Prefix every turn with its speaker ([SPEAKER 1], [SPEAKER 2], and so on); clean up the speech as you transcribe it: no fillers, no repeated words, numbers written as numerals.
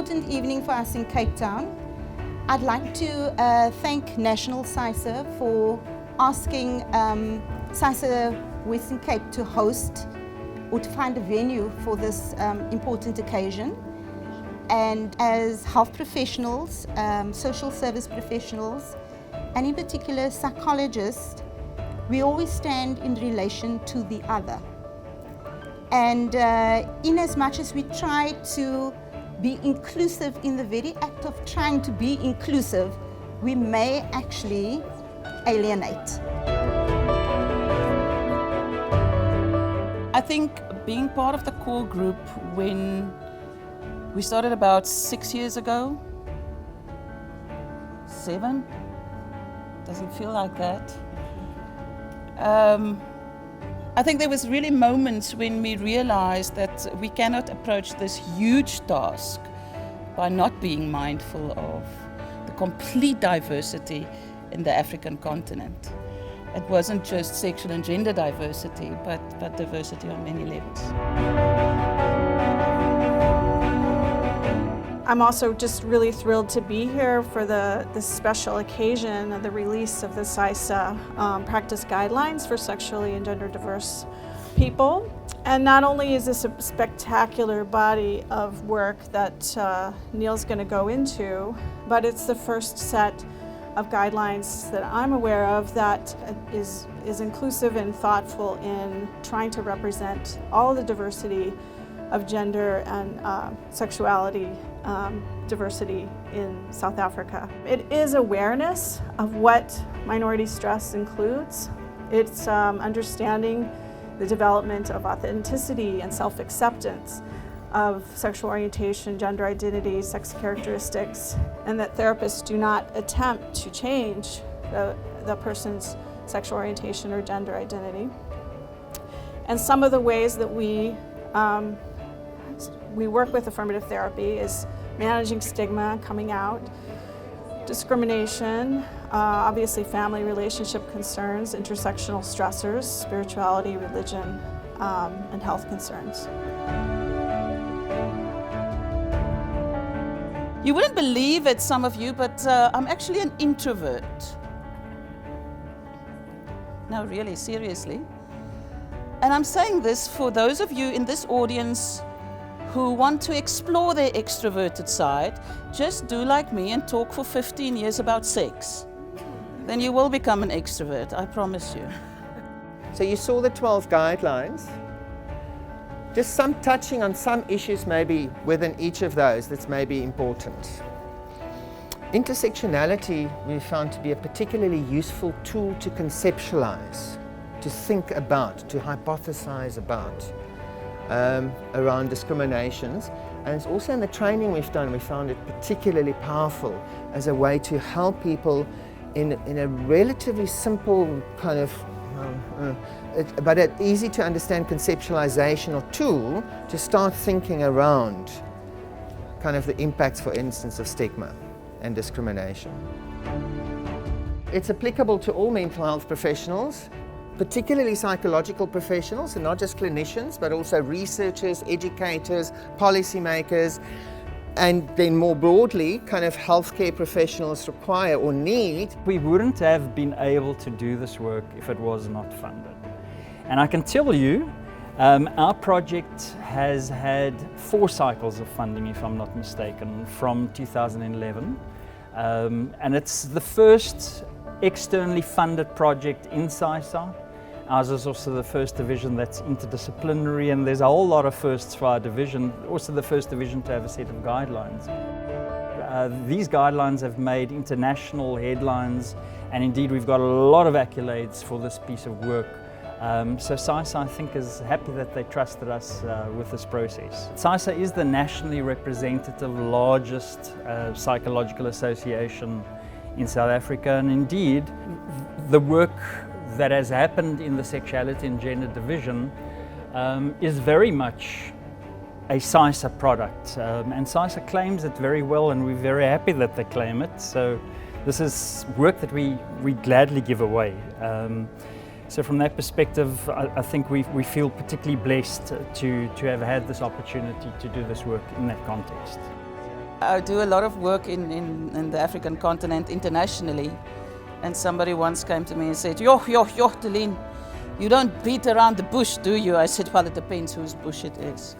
[SPEAKER 1] important evening for us in Cape Town. I'd like to thank National PSYSSA for asking PSYSSA Western Cape to host or to find a venue for this important occasion. And as health professionals, social service professionals, and in particular psychologists, we always stand in relation to the other. And in as much as we try to be inclusive in the very act of trying to be inclusive, we may actually alienate.
[SPEAKER 2] I think being part of the core group when we started about 6 years ago, 7, doesn't feel like that. I think there was really moments when we realized that we cannot approach this huge task by not being mindful of the complete diversity in the African continent. It wasn't just sexual and gender diversity, but diversity on many levels.
[SPEAKER 3] I'm also just really thrilled to be here for this special occasion of the release of the PSYSSA Practice Guidelines for sexually and gender diverse people. And not only is this a spectacular body of work that Neil's going to go into, but it's the first set of guidelines that I'm aware of that is inclusive and thoughtful in trying to represent all the diversity of gender and sexuality diversity in South Africa. It is awareness of what minority stress includes. It's understanding the development of authenticity and self-acceptance of sexual orientation, gender identity, sex characteristics, and that therapists do not attempt to change the person's sexual orientation or gender identity. And some of the ways that we work with affirmative therapy is managing stigma, coming out, discrimination, obviously family relationship concerns, intersectional stressors, spirituality, religion, and health concerns.
[SPEAKER 2] You wouldn't believe it, some of you, but I'm actually an introvert. No, really, seriously. And I'm saying this for those of you in this audience who want to explore their extroverted side. Just do like me and talk for 15 years about sex. Then you will become an extrovert, I promise you.
[SPEAKER 4] So you saw the 12 guidelines. Just some touching on some issues maybe within each of those that's maybe important. Intersectionality we found to be a particularly useful tool to conceptualize, to think about, to hypothesize about around discriminations. And it's also in the training we've done, we found it particularly powerful as a way to help people in a relatively simple kind of but an easy to understand conceptualization or tool to start thinking around kind of the impacts, for instance, of stigma and discrimination. It's applicable to all mental health professionals, particularly psychological professionals, and not just clinicians, but also researchers, educators, policymakers, and then more broadly, kind of healthcare professionals require or need.
[SPEAKER 5] We wouldn't have been able to do this work if it was not funded. And I can tell you, our project has had 4 cycles of funding, if I'm not mistaken, from 2011. And it's the first externally funded project in PSYSSA. Ours is also the first division that's interdisciplinary, and there's a whole lot of firsts for our division, also the first division to have a set of guidelines. These guidelines have made international headlines, and indeed we've got a lot of accolades for this piece of work. So PSYSSA, I think, is happy that they trusted us with this process. PSYSSA is the nationally representative largest psychological association in South Africa, and indeed the work that has happened in the sexuality and gender division is very much a PSYSSA product, and PSYSSA claims it very well, and we're very happy that they claim it. So this is work that we gladly give away. So from that perspective, I think we feel particularly blessed to have had this opportunity to do this work in that context.
[SPEAKER 2] I do a lot of work in the African continent internationally, and somebody once came to me and said, yo, Delene, you don't beat around the bush, do you? I said, well, it depends whose bush it is.